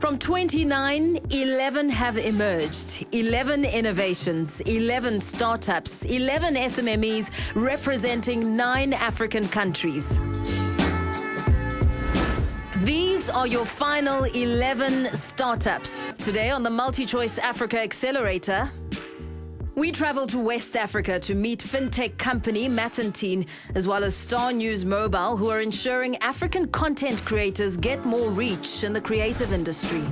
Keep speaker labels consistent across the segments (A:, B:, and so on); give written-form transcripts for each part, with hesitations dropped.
A: From 29, 11 have emerged. 11 innovations, 11 startups, 11 SMMEs representing 9 African countries. These are your final 11 startups. Today on the MultiChoice Africa Accelerator, we travel to West Africa to meet fintech company MaTontine, as well as Star News Mobile, who are ensuring African content creators get more reach in the creative industry.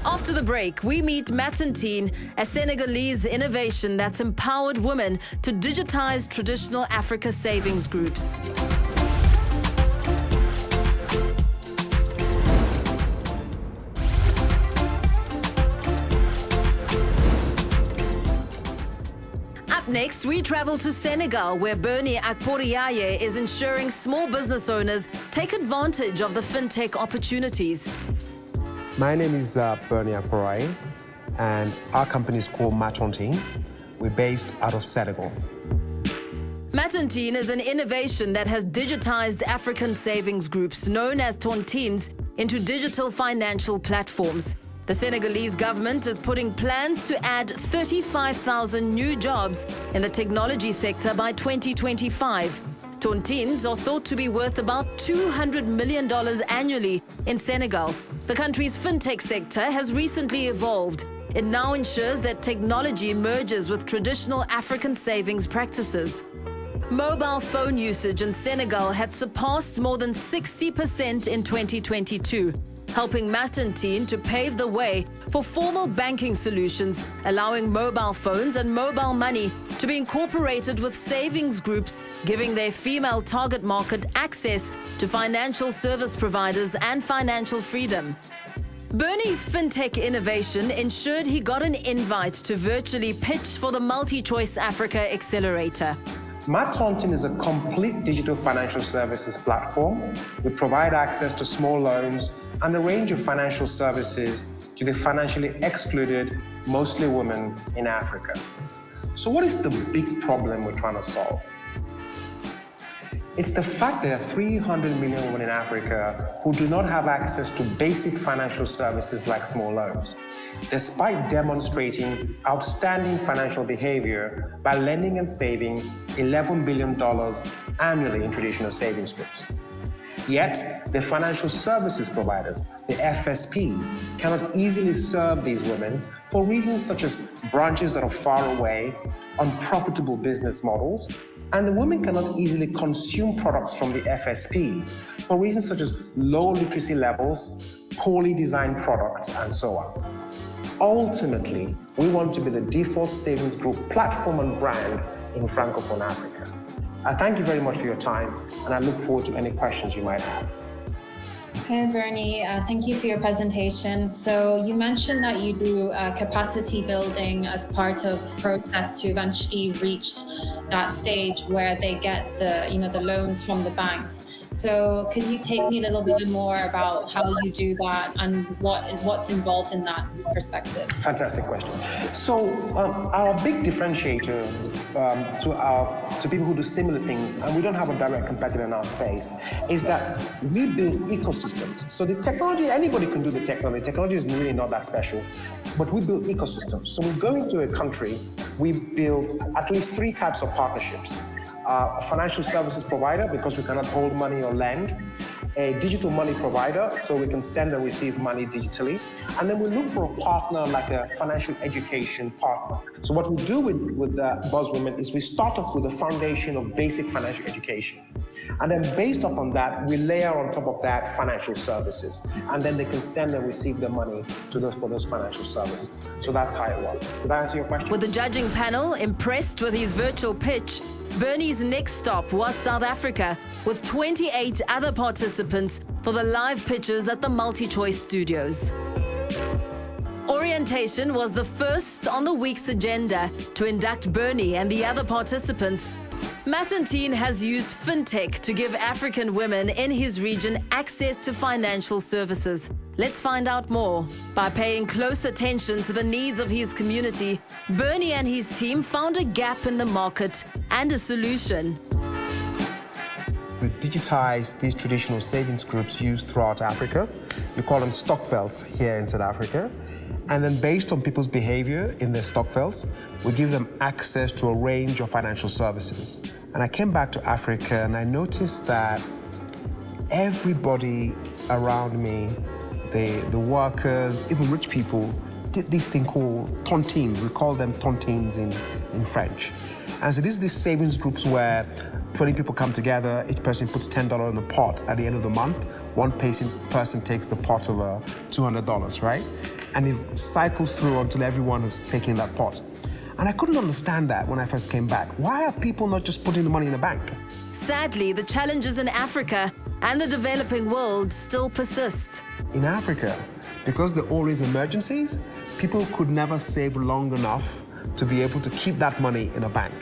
A: After the break, we meet MaTontine, a Senegalese innovation that's empowered women to digitize traditional Africa savings groups. Up next, we travel to Senegal, where Bernie Akporiaye is ensuring small business owners take advantage of the fintech opportunities.
B: My name is Bernie Akporiaye, and our company is called MaTontine. We're based out of Senegal.
A: MaTontine is an innovation that has digitized African savings groups known as tontines into digital financial platforms. The Senegalese government is putting plans to add 35,000 new jobs in the technology sector by 2025. Tontines are thought to be worth about $200 million annually in Senegal. The country's fintech sector has recently evolved. It now ensures that technology merges with traditional African savings practices. Mobile phone usage in Senegal had surpassed more than 60% in 2022, helping MaTontine to pave the way for formal banking solutions, allowing mobile phones and mobile money to be incorporated with savings groups, giving their female target market access to financial service providers and financial freedom. Bernie's fintech innovation ensured he got an invite to virtually pitch for the MultiChoice Africa Accelerator.
B: MaTontine is a complete digital financial services platform. We provide access to small loans and a range of financial services to the financially excluded, mostly women in Africa. So what is the big problem we're trying to solve? It's the fact that there are 300 million women in Africa who do not have access to basic financial services like small loans, despite demonstrating outstanding financial behavior by lending and saving $11 billion annually in traditional savings groups. Yet, the financial services providers, the FSPs, cannot easily serve these women for reasons such as branches that are far away, unprofitable business models, and the women cannot easily consume products from the FSPs for reasons such as low literacy levels, poorly designed products, and so on. Ultimately, we want to be the default savings group platform and brand in Francophone Africa. I thank you very much for your time, and I look forward to any questions you might have.
C: Hey, Bernie, thank you for your presentation. So you mentioned that you do capacity building as part of the process to eventually reach that stage where they get the loans from the banks. So could you take me a little bit more about how you do that and what's involved in that perspective?
B: Fantastic question. So our big differentiator to people who do similar things, and we don't have a direct competitor in our space, is that we build ecosystems. So the technology, anybody can do the technology. Technology is really not that special, but we build ecosystems. So we go into a country, we build at least 3 types of partnerships. A financial services provider, because we cannot hold money or lend, a digital money provider, so we can send and receive money digitally, and then we look for a partner like a financial education partner. So what we do with the Buzz Women is we start off with a foundation of basic financial education, and then based upon that, we layer on top of that financial services, and then they can send and receive the money for those financial services. So that's how it works. Did that answer your question?
A: With the judging panel impressed with his virtual pitch, Bernie's next stop was South Africa, with 28 other participants for the live pitches at the MultiChoice studios. Orientation was the first on the week's agenda to induct Bernie and the other participants. MaTontine has used fintech to give African women in his region access to financial services. Let's find out more. By paying close attention to the needs of his community, Bernie and his team found a gap in the market and a solution.
B: We digitize these traditional savings groups used throughout Africa. We call them stokvels here in South Africa. And then based on people's behavior in their stokvels, we give them access to a range of financial services. And I came back to Africa and I noticed that everybody around me, the workers, even rich people, did this thing called tontines. We call them tontines in French. And so these savings groups where 20 people come together, each person puts $10 in the pot at the end of the month. One person takes the pot of $200, right? And it cycles through until everyone has taken that pot. And I couldn't understand that when I first came back. Why are people not just putting the money in the bank?
A: Sadly, the challenges in Africa and the developing world still persist.
B: In Africa, because there are always emergencies, people could never save long enough to be able to keep that money in a bank.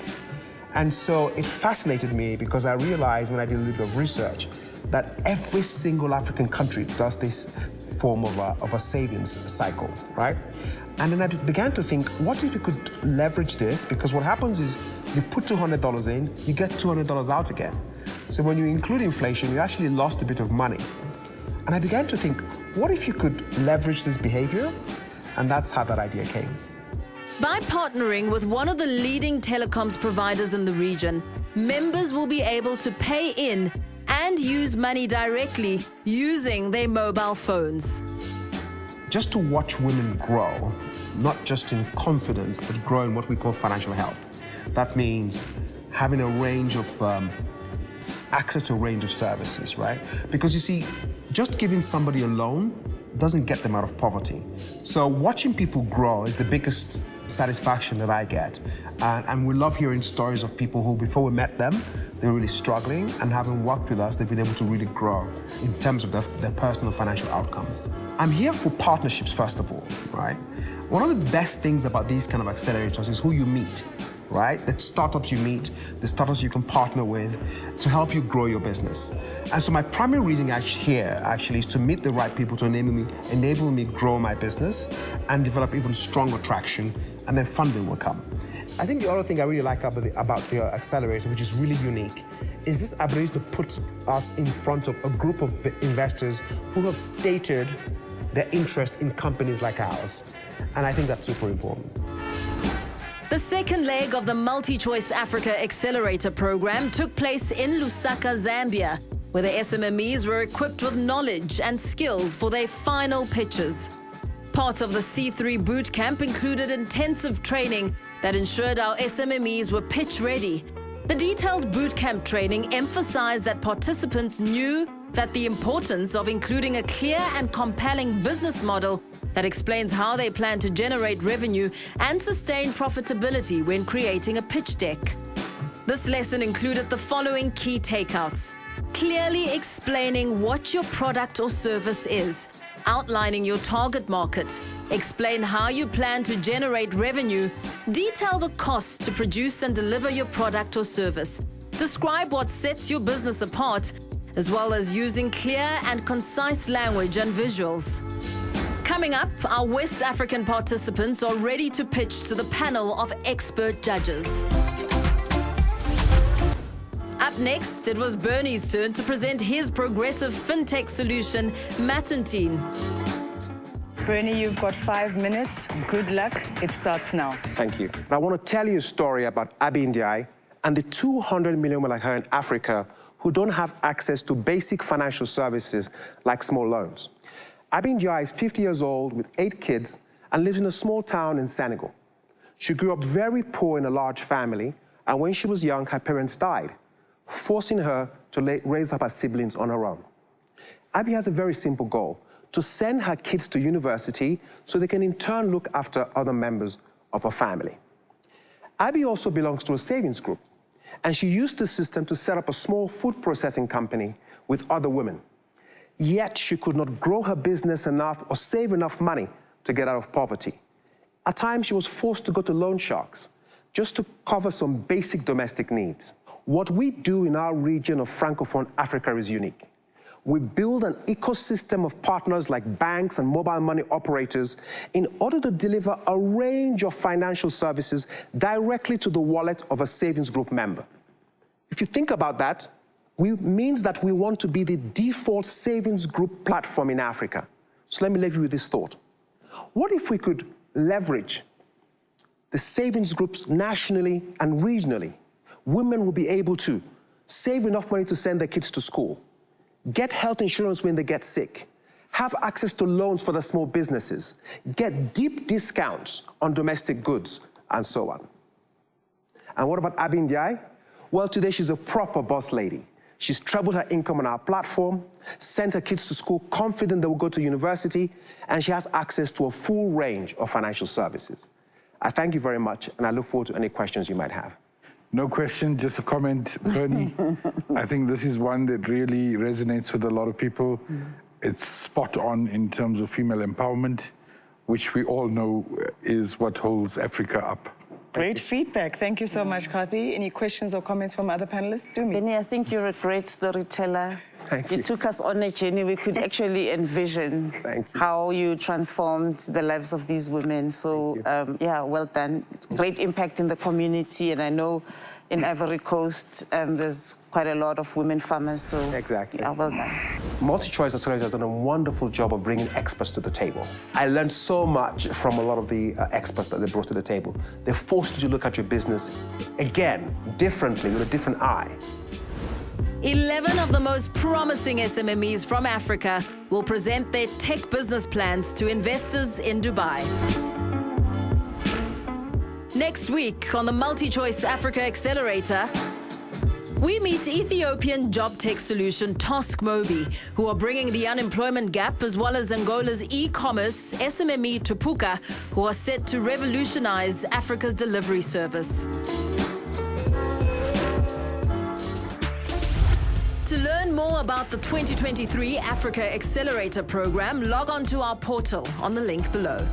B: And so it fascinated me because I realized when I did a little bit of research that every single African country does this form of a savings cycle, right? And then I began to think, what if you could leverage this? Because what happens is you put $200 in, you get $200 out again. So when you include inflation, you actually lost a bit of money. And I began to think, what if you could leverage this behavior? And that's how that idea came.
A: By partnering with one of the leading telecoms providers in the region, members will be able to pay in and use money directly using their mobile phones.
B: Just to watch women grow, not just in confidence, but grow in what we call financial health. That means having a range of, access to a range of services, right? Because you see, just giving somebody a loan doesn't get them out of poverty. So watching people grow is the biggest satisfaction that I get. And we love hearing stories of people who, before we met them, they were really struggling, and having worked with us, they've been able to really grow in terms of their personal financial outcomes. I'm here for partnerships, first of all, right? One of the best things about these kind of accelerators is who you meet, right? The startups you meet, the startups you can partner with to help you grow your business. And so my primary reason here is to meet the right people to enable me grow my business and develop even stronger traction, and then funding will come. I think the other thing I really like about the accelerator, which is really unique, is this ability to put us in front of a group of investors who have stated their interest in companies like ours. And I think that's super important.
A: The second leg of the MultiChoice Africa Accelerator program took place in Lusaka, Zambia, where the SMMEs were equipped with knowledge and skills for their final pitches. Part of the C3 bootcamp included intensive training that ensured our SMMEs were pitch ready. The detailed bootcamp training emphasized that participants knew that the importance of including a clear and compelling business model that explains how they plan to generate revenue and sustain profitability when creating a pitch deck. This lesson included the following key takeouts: clearly explaining what your product or service is, outlining your target market, explain how you plan to generate revenue, detail the costs to produce and deliver your product or service, describe what sets your business apart, as well as using clear and concise language and visuals. Coming up, our West African participants are ready to pitch to the panel of expert judges. Up next, it was Bernie's turn to present his progressive fintech solution, MaTontine.
D: Bernie, you've got 5 minutes. Good luck. It starts now.
B: Thank you. I want to tell you a story about Abi Ndiaye and the 200 million like her in Africa who don't have access to basic financial services like small loans. Abi Ndiaye is 50 years old with 8 kids and lives in a small town in Senegal. She grew up very poor in a large family, and when she was young, her parents died, forcing her to raise up her siblings on her own. Abi has a very simple goal: to send her kids to university so they can in turn look after other members of her family. Abi also belongs to a savings group, and she used the system to set up a small food processing company with other women. Yet she could not grow her business enough or save enough money to get out of poverty. At times she was forced to go to loan sharks just to cover some basic domestic needs. What we do in our region of Francophone Africa is unique. We build an ecosystem of partners like banks and mobile money operators in order to deliver a range of financial services directly to the wallet of a savings group member. If you think about that, it means that we want to be the default savings group platform in Africa. So let me leave you with this thought. What if we could leverage the savings groups nationally and regionally? Women will be able to save enough money to send their kids to school, get health insurance when they get sick, have access to loans for their small businesses, get deep discounts on domestic goods, and so on. And what about Abby Ndiaye? Well, today she's a proper boss lady. She's trebled her income on our platform, sent her kids to school confident they will go to university, and she has access to a full range of financial services. I thank you very much, and I look forward to any questions you might have.
E: No question, just a comment, Bernie. I think this is one that really resonates with a lot of people. It's spot on in terms of female empowerment, which we all know is what holds Africa up.
D: Great feedback. Thank you so much, Kathy. Any questions or comments from other panelists?
F: Benny, I think you're a great storyteller.
B: Thank you.
F: You took us on a journey. We could actually envision how you transformed the lives of these women. So, yeah, well done. Great impact in the community. And I know in Ivory Coast, there's quite a lot of women farmers. So,
B: exactly.
F: Yeah, well done.
B: MultiChoice Accelerator has done a wonderful job of bringing experts to the table. I learned so much from a lot of the experts that they brought to the table. They forced you to look at your business, again, differently, with a different eye.
A: 11 of the most promising SMMEs from Africa will present their tech business plans to investors in Dubai. Next week on the MultiChoice Africa Accelerator, we meet Ethiopian job tech solution Taskmobi, who are bringing the unemployment gap, as well as Angola's e-commerce SMME Tupuka, who are set to revolutionize Africa's delivery service. To learn more about the 2023 Africa Accelerator program, log on to our portal on the link below.